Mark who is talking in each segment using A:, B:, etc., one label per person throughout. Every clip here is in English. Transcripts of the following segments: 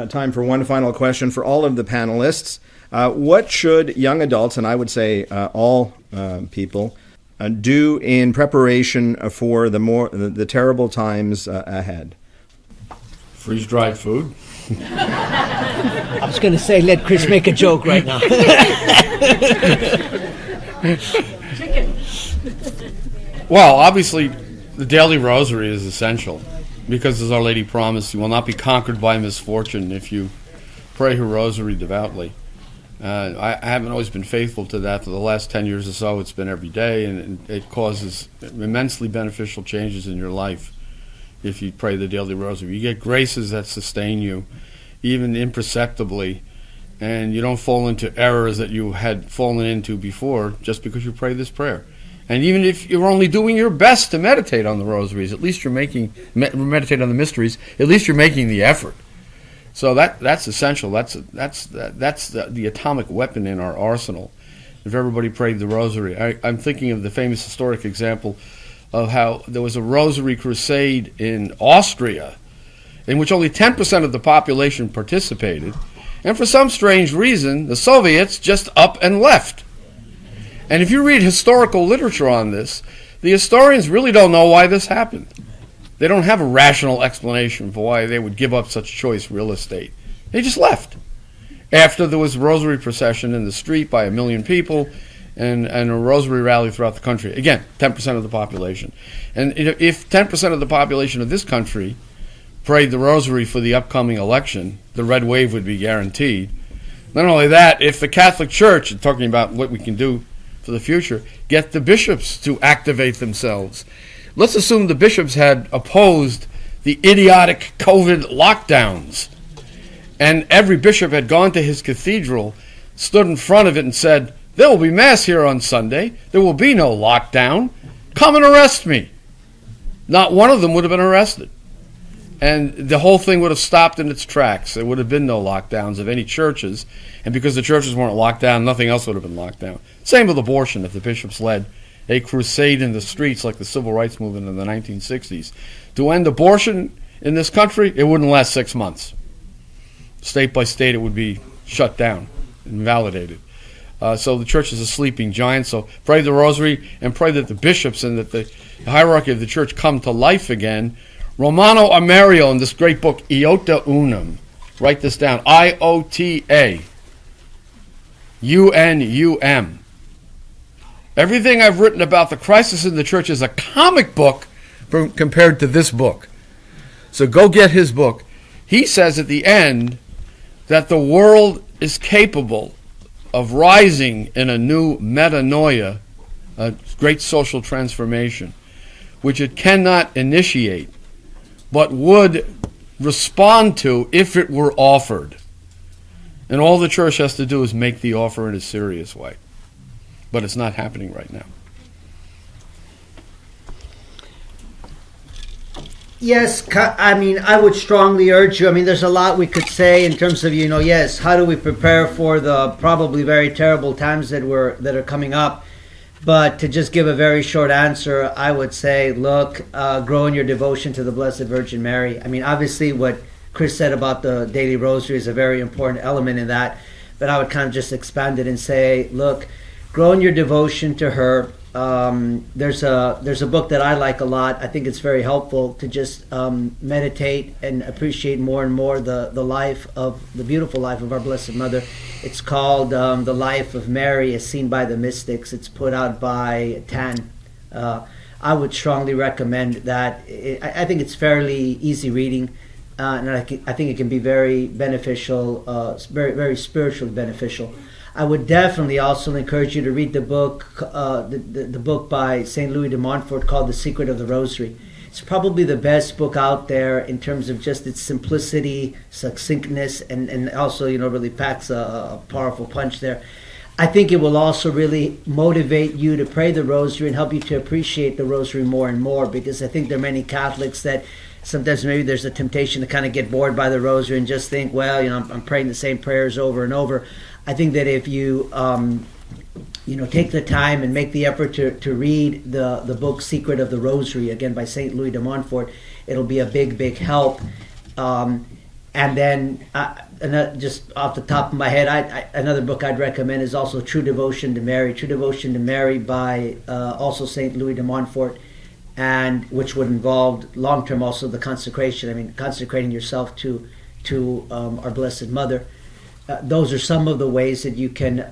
A: time for one final question for all of the panelists. What should young adults, and I would say all people, do in preparation for the terrible times ahead?
B: Freeze-dried food.
C: I was going to say, let Chris make a joke right now.
D: Chicken.
B: Well, obviously, the daily rosary is essential because, as Our Lady promised, you will not be conquered by misfortune if you pray her rosary devoutly. I haven't always been faithful to that. For the last 10 years or so, it's been every day, and it causes immensely beneficial changes in your life if you pray the daily rosary. You get graces that sustain you, even imperceptibly, and you don't fall into errors that you had fallen into before just because you pray this prayer. And even if you're only doing your best to meditate on the rosaries, at least you're meditate on the mysteries, at least you're making the effort. So that's essential. That's the atomic weapon in our arsenal. If everybody prayed the rosary, I'm thinking of the famous historic example of how there was a rosary crusade in Austria in which only 10% of the population participated, and for some strange reason, the Soviets just up and left. And if you read historical literature on this, the historians really don't know why this happened. They don't have a rational explanation for why they would give up such choice real estate. They just left. After there was a rosary procession in the street by 1 million people and a rosary rally throughout the country. Again, 10% of the population. And if 10% of the population of this country prayed the rosary for the upcoming election, the red wave would be guaranteed. Not only that, if the Catholic Church, and talking about what we can do for the future, get the bishops to activate themselves. Let's assume the bishops had opposed the idiotic COVID lockdowns, and every bishop had gone to his cathedral, stood in front of it and said, there will be Mass here on Sunday, there will be no lockdown, come and arrest me. Not one of them would have been arrested. And the whole thing would have stopped in its tracks. There would have been no lockdowns of any churches, and because the churches weren't locked down, nothing else would have been locked down. Same with abortion. If the bishops led a crusade in the streets like the civil rights movement in the 1960s to end abortion in this country, it wouldn't last 6 months. State by state, it would be shut down, invalidated. So the church is a sleeping giant. So pray the rosary and pray that the bishops and that the hierarchy of the church come to life again. Romano Amerio in this great book, Iota Unum. Write this down. IOTA-UNUM. Everything I've written about the crisis in the church is a comic book compared to this book. So go get his book. He says at the end that the world is capable of rising in a new metanoia, a great social transformation, which it cannot initiate, but would respond to if it were offered. And all the church has to do is make the offer in a serious way. But it's not happening right now.
C: Yes, I mean, I would strongly urge you. I mean, there's a lot we could say in terms of, yes, how do we prepare for the probably very terrible times that are coming up? But to just give a very short answer, I would say, look, grow in your devotion to the Blessed Virgin Mary. I mean, obviously what Chris said about the daily rosary is a very important element in that, but I would kind of just expand it and say, look, grow in your devotion to her. There's a book that I like a lot. I think it's very helpful to just meditate and appreciate more and more the beautiful life of our Blessed Mother. It's called The Life of Mary as Seen by the Mystics. It's put out by Tan. I would strongly recommend that. I think it's fairly easy reading, and I think it can be very beneficial, very, very spiritually beneficial. I would definitely also encourage you to read the book, the book by St. Louis de Montfort called The Secret of the Rosary. It's probably the best book out there in terms of just its simplicity, succinctness, and also, really packs a powerful punch there. I think it will also really motivate you to pray the rosary and help you to appreciate the rosary more and more, because I think there are many Catholics that sometimes maybe there's a temptation to kind of get bored by the rosary and just think, well, I'm praying the same prayers over and over. I think that if you, take the time and make the effort to read the book Secret of the Rosary, again by St. Louis de Montfort, it'll be a big, big help. And then, just off the top of my head, another book I'd recommend is also True Devotion to Mary. True Devotion to Mary by also Saint Louis de Montfort, and which would involve long term also the consecration. I mean, consecrating yourself to our Blessed Mother. Those are some of the ways that you can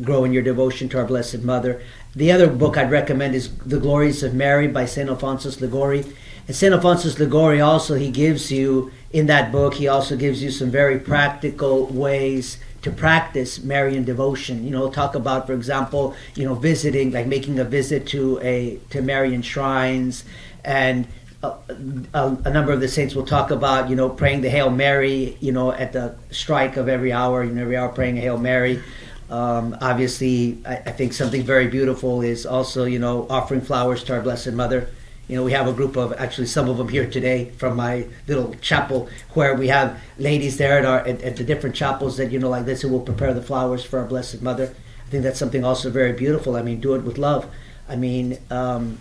C: grow in your devotion to our Blessed Mother. The other book I'd recommend is The Glories of Mary by St. Alphonsus Liguori. And St. Alphonsus Liguori also, he gives you, in that book, he also gives you some very practical ways to practice Marian devotion. You know, talk about, for example, you know, visiting, like making a visit to Marian shrines, and a number of the saints will talk about, you know, praying the Hail Mary, you know, at the strike of every hour, you know, every hour praying a Hail Mary. Obviously, I think something very beautiful is also, you know, offering flowers to our Blessed Mother. You know, we have a group of, actually some of them here today from my little chapel, where we have ladies there at the different chapels that, you know, like this, who will prepare the flowers for our Blessed Mother. I think that's something also very beautiful. I mean, do it with love. I mean,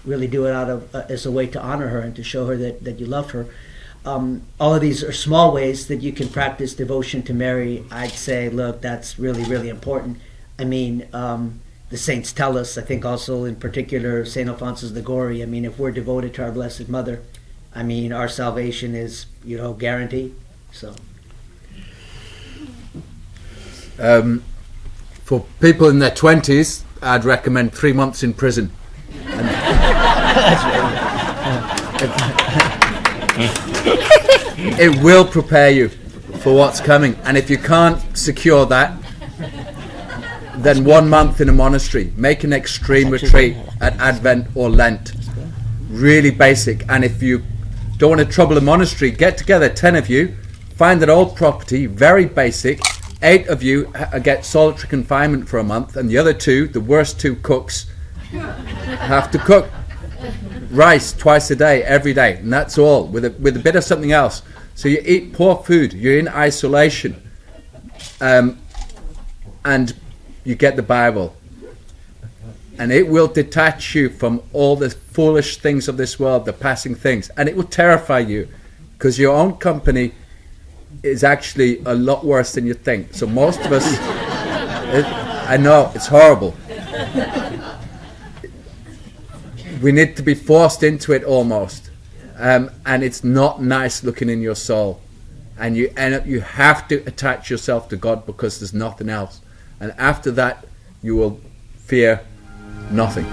C: really do it out of as a way to honor her and to show her that you love her. All of these are small ways that you can practice devotion to Mary. I'd say, look, that's really, really important. I mean, the saints tell us, I think also in particular St. Alphonsus Liguori, I mean, if we're devoted to our Blessed Mother, I mean, our salvation is, you know, guaranteed. So,
E: for people in their 20s, I'd recommend 3 months in prison. It will prepare you for what's coming. And if you can't secure that, then 1 month in a monastery. Make an extreme retreat at Advent or Lent. Really basic. And if you don't want to trouble a monastery, get together, 10 of you, find an old property, very basic. 8 of you get solitary confinement for a month, and the other 2, the worst 2 cooks, have to cook rice twice a day, every day, and that's all, with a bit of something else. So you eat poor food, you're in isolation, and you get the Bible, and it will detach you from all the foolish things of this world, the passing things, and it will terrify you, because your own company is actually a lot worse than you think. So most of us, I know, it's horrible. We need to be forced into it almost, and it's not nice looking in your soul, and you have to attach yourself to God, because there's nothing else, and after that you will fear nothing.